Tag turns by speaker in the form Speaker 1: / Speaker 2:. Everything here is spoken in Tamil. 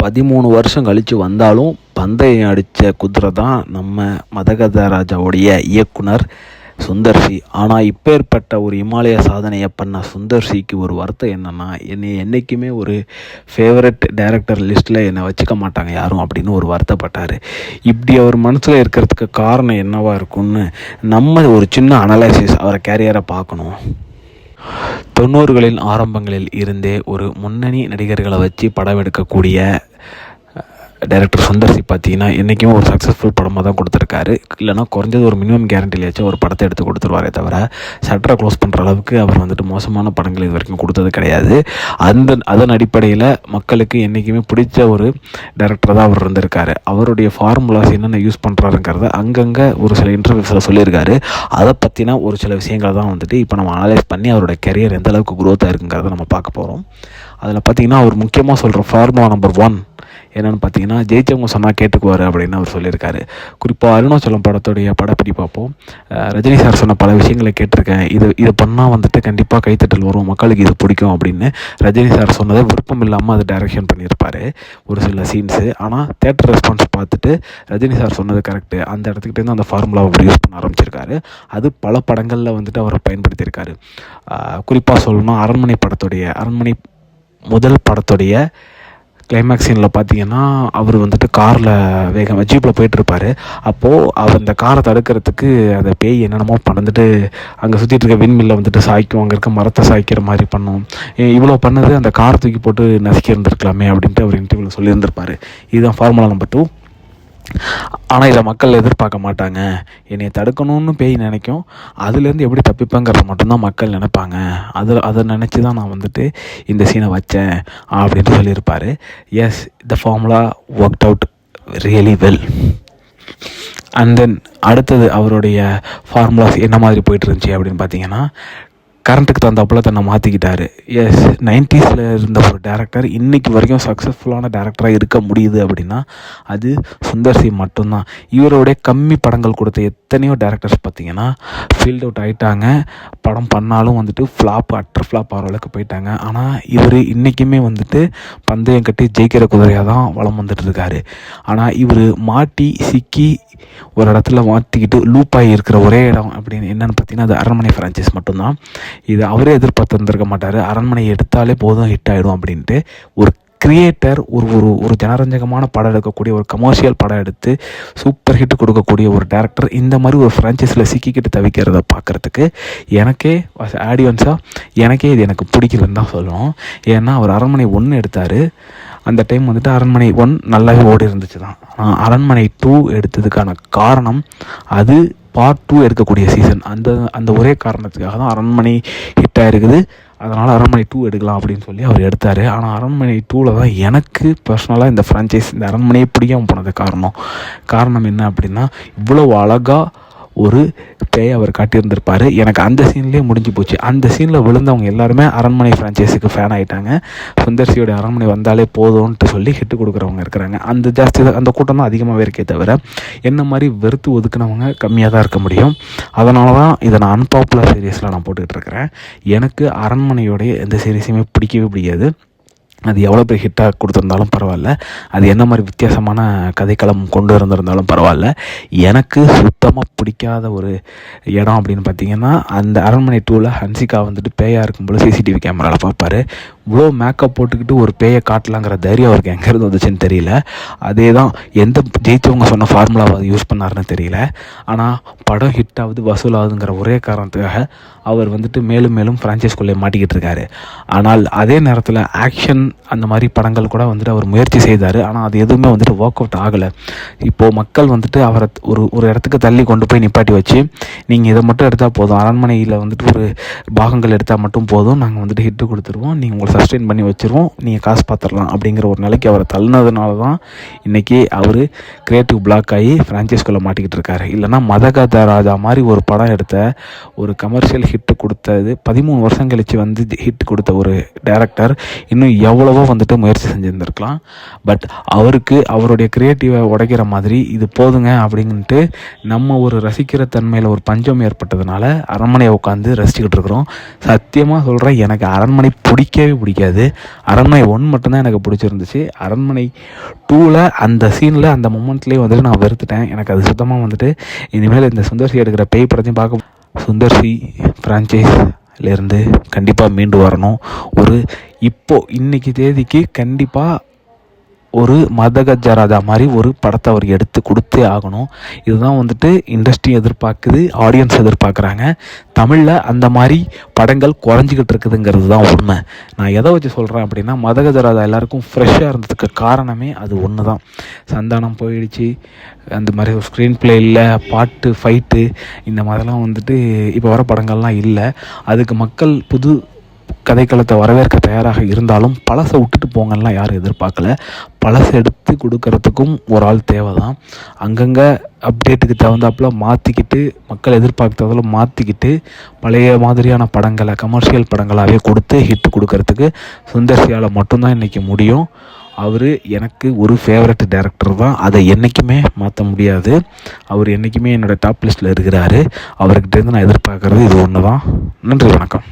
Speaker 1: 13 வருஷம் கழித்து வந்தாலும் பந்தயம் அடித்த குதிரை தான் நம்ம மதகத ராஜாவுடைய இயக்குனர் சுந்தர்சி. ஆனால் இப்பேற்பட்ட ஒரு இமாலய சாதனையை பண்ண சுந்தர்சிக்கு ஒரு வருத்தம் என்னென்னா, என்னை என்றைக்குமே ஒரு ஃபேவரட் டைரக்டர் லிஸ்ட்டில் என்னை வச்சுக்க மாட்டாங்க யாரும் அப்படின்னு ஒரு வருத்தப்பட்டார். இப்படி அவர் மனசில் இருக்கிறதுக்கு காரணம் என்னவாக இருக்கும்னு நம்ம ஒரு சின்ன அனலைசிஸ் அவரை கேரியரை பார்க்கணும். 90களின் ஆரம்பங்களில் இருந்தே ஒரு முன்னணி நடிகர்களை வச்சு படம் எடுக்கக்கூடிய டைரக்டர் சுந்தர்சி பார்த்தீங்கன்னா என்றைக்குமே ஒரு சக்ஸஸ்ஃபுல் படமாக தான் கொடுத்துருக்காரு. இல்லைனா குறைஞ்சது ஒரு மினிமம் கேரண்டிலேயாச்சும் ஒரு படத்தை எடுத்து கொடுத்துருவாரே தவிர ஷட்டரை க்ளோஸ் பண்ணுற அளவுக்கு அவர் மோசமான படங்கள் இது வரைக்கும் கொடுத்தது கிடையாது. அதன் அடிப்படையில் மக்களுக்கு என்றைக்குமே பிடிச்ச ஒரு டைரக்டர் தான் அவர் இருந்திருக்காரு. அவருடைய ஃபார்முலாஸ் என்னென்ன யூஸ் பண்ணுறாருங்கிறத அங்கங்கே ஒரு சில இன்டர்வியூஸில் சொல்லியிருக்காரு. அதை பற்றின ஒரு சில விஷயங்களை தான் இப்போ நம்ம அனலைஸ் பண்ணி அவரோட கெரியர் எந்த அளவுக்கு க்ரோத்தாக இருக்குங்கிறத நம்ம பார்க்க போகிறோம். அதில் பார்த்திங்கன்னா அவர் முக்கியமாக சொல்கிற ஃபார்முலா நம்பர் 1 என்னென்னு பார்த்தீங்கன்னா, ஜெயிச்சவங்க சொன்னால் கேட்டுக்குவார் அப்படின்னு அவர் சொல்லியிருக்காரு. குறிப்பாக அருணாச்சலம் படத்துடைய படப்பிடிப்பு அப்போது ரஜினி சார் சொன்ன பல விஷயங்களை கேட்டிருக்கேன். இது பண்ணால் கண்டிப்பாக கைத்தட்டல் வரும், மக்களுக்கு இது பிடிக்கும் அப்படின்னு ரஜினி சார் சொன்னதை விருப்பம் இல்லாமல் அதை டைரக்ஷன் பண்ணியிருப்பார் ஒரு சில சீன்ஸு. ஆனால் தேட்டர் ரெஸ்பான்ஸ் பார்த்துட்டு ரஜினி சார் சொன்னது கரெக்டு, அந்த இடத்துக்கிட்டேருந்து அந்த ஃபார்முலாவை அவர் யூஸ் பண்ண ஆரம்பிச்சிருக்காரு. அது பல படங்களில் அவரை பயன்படுத்தியிருக்காரு. குறிப்பாக சொல்லணும்னா அரண்மனை முதல் படத்துடைய கிளைமேக்ஸ் சீனில் பார்த்தீங்கன்னா, அவர் காரில் ஜீப்பில் போயிட்டுருப்பார். அப்போது அவர் அந்த காரை தடுக்கிறதுக்கு அந்த பேய் என்னென்னமோ அங்கே சுற்றிட்டு இருக்க விண்மில்லை சாய்க்கும், அங்கே இருக்க மரத்தை சாய்க்கிற மாதிரி பண்ணும். இவ்வளோ பண்ணது அந்த காரை தூக்கி போட்டு நசுக்கி இருந்திருக்கலாமே அப்படின்ட்டு அவர் இன்டர்வியூவில் சொல்லியிருந்திருப்பார். இதுதான் ஃபார்முலா நம்பர் 2. ஆனால் இதை மக்கள் எதிர்பார்க்க மாட்டாங்க. என்னை தடுக்கணும்னு பேய் நினைக்கும், அதுலேருந்து எப்படி தப்பிப்பேங்கிறத மட்டும்தான் மக்கள் நினைப்பாங்க. அதை நினச்சி தான் நான் இந்த சீனை வச்சேன் அப்படின்ட்டு சொல்லியிருப்பார். Yes, the formula worked out really well. And then அடுத்தது அவருடைய ஃபார்முலாஸ் என்ன மாதிரி போயிட்டு இருந்துச்சு அப்படின்னு பார்த்தீங்கன்னா, கரண்ட்டுக்கு தகுந்தாப்புல தன்னை மாற்றிக்கிட்டார். எஸ், 90s இருந்த ஒரு டேரக்டர் இன்றைக்கி வரைக்கும் சக்ஸஸ்ஃபுல்லான டேரக்டராக இருக்க முடியுது அப்படின்னா அது சுந்தர்சி மட்டும்தான். இவருடைய கம்மி படங்கள் கொடுத்த எத்தனையோ டேரக்டர்ஸ் பார்த்திங்கன்னா ஃபீல்ட் அவுட் ஆகிட்டாங்க. படம் பண்ணாலும் அட்டர் ஃப்ளாப் ஆகிற அளவுக்கு போயிட்டாங்க. ஆனால் இவர் இன்றைக்குமே பந்தயம் கட்டி ஜெயிக்கிற குதிரையாக தான் வளம் வந்துட்டுருக்காரு. ஆனால் இவர் மாட்டி சிக்கி ஒரு இடத்துல மாற்றிக்கிட்டு லூப்பாகி இருக்கிற ஒரே இடம் அப்படின்னு என்னென்னு பார்த்தீங்கன்னா அது அரண்மனை ஃப்ரான்ச்சைஸ் மட்டும்தான். இது அவரே எதிர்பார்த்துருந்துருக்க மாட்டார். அரண்மனை எடுத்தாலே போதும் ஹிட் ஆகிடும் அப்படின்ட்டு ஒரு கிரியேட்டர் ஒரு ஜனரஞ்சகமான படம் எடுக்கக்கூடிய ஒரு கமர்ஷியல் படம் எடுத்து சூப்பர் ஹிட் கொடுக்கக்கூடிய ஒரு டேரக்டர் இந்த மாதிரி ஒரு ஃப்ரான்ச்சைஸில் சிக்கிக்கிட்டு தவிக்கிறத பார்க்குறதுக்கு எனக்கே இது எனக்கு பிடிக்கலன்னு தான் சொல்லணும். ஏன்னா அவர் அரண்மனை 1 எடுத்தார். அந்த டைம் அரண்மனை 1 நல்லாவே ஓடி இருந்துச்சு தான். ஆனால் அரண்மனை 2 எடுத்ததுக்கான காரணம் அது பார்ட் 2 எடுக்கக்கூடிய சீசன். அந்த ஒரே காரணத்துக்காக தான் அரண்மனை ஹிட் ஆகிருக்குது. அதனால் அரண்மனை 2 எடுக்கலாம் அப்படின்னு சொல்லி அவர் எடுத்தார். ஆனால் அரண்மனை 2ல் தான் எனக்கு பர்சனலாக இந்த ஃப்ரான்ச்சைஸ் இந்த அரண்மனையை பிடிக்காமல் போனது காரணம் என்ன அப்படின்னா, இவ்வளோ அழகாக ஒரு பேயை அவர் காட்டியிருந்திருப்பார். எனக்கு அந்த சீன்லேயே முடிஞ்சு போச்சு. அந்த சீனில் விழுந்தவங்க எல்லாருமே அரண்மனை ஃப்ரான்ச்சைஸுக்கு ஃபேன் ஆகிட்டாங்க. சுந்தர்சியோட அரண்மனை வந்தாலே போதும்ன்ட்டு சொல்லி ஹிட்டு கொடுக்குறவங்க இருக்கிறாங்க. அந்த கூட்டம் தான் அதிகமாகவே இருக்கே தவிர என்ன மாதிரி வெறுத்து ஒதுக்குனவங்க கம்மியாக தான் இருக்க முடியும். அதனால தான் இதை நான் அன்பாப்புலர் சீரியஸில் நான் போட்டுக்கிட்டு இருக்கிறேன். எனக்கு அரண்மனையோடைய எந்த சீரியஸுமே பிடிக்கவே பிடிக்காது. அது எவ்வளோ பெரிய ஹிட்டாக கொடுத்துருந்தாலும் பரவாயில்ல, அது என்ன மாதிரி வித்தியாசமான கதைக்களம் கொண்டு இருந்திருந்தாலும் பரவாயில்ல. எனக்கு சுத்தமாக பிடிக்காத ஒரு இடம் அப்படின்னு பார்த்தீங்கன்னா, அந்த அரண்மனை 2ல் ஹன்சிகா பேயாக இருக்கும்போது சிசிடிவி கேமராவில் பார்ப்பார். இவ்வளோ மேக்கப் போட்டுக்கிட்டு ஒரு பேயை காட்டலாங்கிற தைரியம் அவருக்கு எங்கேருந்து வந்துச்சுன்னு தெரியல. அதே தான் எந்த ஜெயித்தவங்க சொன்ன ஃபார்முலாவை அது யூஸ் பண்ணாருன்னு தெரியல. ஆனால் படம் ஹிட் ஆகுது வசூலாகுதுங்கிற ஒரே காரணத்துக்காக அவர் மேலும் மேலும் ஃப்ரான்ச்சைஸ்குள்ளே மாட்டிக்கிட்டு இருக்காரு. ஆனால் அதே நேரத்தில் ஆக்ஷன் அந்த மாதிரி படங்கள் கூட அவர் முயற்சி செய்தார். ஆனால் அது எதுவுமே ஒர்க் அவுட் ஆகலை. இப்போது மக்கள் அவரை ஒரு இடத்துக்கு தள்ளி கொண்டு போய் நிப்பாட்டி வச்சு, நீங்கள் இதை மட்டும் எடுத்தால் போதும், அரண்மனையில் ஒரு பாகங்கள் எடுத்தால் மட்டும் போதும், நாங்கள் ஹிட்டு கொடுத்துருவோம், நீங்கள் உங்களை சஸ்டெயின் பண்ணி வச்சுருவோம், நீங்கள் காசு பார்த்துடலாம் அப்படிங்கிற ஒரு நிலைக்கு அவரை தள்ளினதுனால தான் இன்றைக்கி அவர் கிரியேட்டிவ் பிளாக் ஆகி ஃப்ரான்ச்சைஸ்குள்ளே மாட்டிக்கிட்டு இருக்காரு. இல்லைனா மதகத ராஜா மாதிரி ஒரு படம் எடுத்த ஒரு கமர்ஷியல் ஹிட்டு கொடுத்தது 13 வருஷம் கழித்து ஹிட் கொடுத்த ஒரு டைரக்டர் இன்னும் எவ்வளவோ முயற்சி செஞ்சுருந்துருக்கலாம். பட் அவருடைய கிரியேட்டிவை உடைக்கிற மாதிரி இது போதுங்க அப்படின்ட்டு நம்ம ஒரு ரசிக்கிற தன்மையில் ஒரு பஞ்சம் ஏற்பட்டதுனால அரண்மனையை உட்காந்து ரசிச்சுக்கிட்டு இருக்கிறோம். சத்தியமாக சொல்கிறேன், எனக்கு அரண்மனை பிடிக்கவே பிடிக்காது. அரண்மனை 1 மட்டும்தான் எனக்கு பிடிச்சிருந்துச்சு. அரண்மனை 2ல் அந்த சீனில் அந்த மொமெண்ட்லேயே வந்துட்டு நான் வெறுத்துட்டேன். எனக்கு அது சுத்தமாக வந்துட்டு இனிமேல் இந்த சுந்தர்சி எடுக்கிற பேய் படத்தையும் பார்க்க சுந்தர்சி ஃப்ரான்ச்சைஸ்லேருந்து கண்டிப்பாக மீண்டு வரணும். இன்னைக்கு தேதிக்கு கண்டிப்பாக ஒரு மதகஜராஜா மாதிரி ஒரு படத்தை அவர் எடுத்து கொடுத்தே ஆகணும். இதுதான் வந்துட்டு இண்டஸ்ட்ரி எதிர்பார்க்குது, ஆடியன்ஸ் எதிர்பார்க்குறாங்க. தமிழில் அந்த மாதிரி படங்கள் குறைஞ்சிக்கிட்டு இருக்குதுங்கிறது தான் உண்மை. நான் எதை வச்சு சொல்கிறேன் அப்படின்னா, மதகஜராஜா எல்லாருக்கும் ஃப்ரெஷ்ஷாக இருந்ததுக்கு காரணமே அது ஒன்று தான். சந்தானம் போயிடுச்சு, அந்த மாதிரி ஒரு ஸ்க்ரீன் ப்ளே இல்லை, பாட்டு ஃபைட்டு இந்த மாதிரிலாம் வந்துட்டு இப்போ வர படங்கள்லாம் இல்லை. அதுக்கு மக்கள் புது கதைக்களத்தை வரவேற்க தயாராக இருந்தாலும் பழசை விட்டுட்டு போங்கலாம் யாரும் எதிர்பார்க்கல. பழசை எடுத்து கொடுக்கறதுக்கும் ஒரு ஆள் தேவை தான். அங்கங்கே அப்டேட்டுக்கு தகுந்தாப்புல மாற்றிக்கிட்டு, மக்கள் எதிர்பார்த்ததில் மாற்றிக்கிட்டு, பழைய மாதிரியான படங்களை கமர்ஷியல் படங்களாகவே கொடுத்து ஹிட்டு கொடுக்கறதுக்கு சுந்தர்சியால் மட்டும்தான் இன்றைக்கி முடியும். அவர் எனக்கு ஒரு ஃபேவரட் டைரக்டர் தான். அதை என்றைக்குமே மாற்ற முடியாது. அவர் என்றைக்குமே என்னோடய டாப் லிஸ்ட்டில் இருக்கிறாரு. அவர்கிட்டேருந்து நான் எதிர்பார்க்குறது இது ஒன்று தான். நன்றி, வணக்கம்.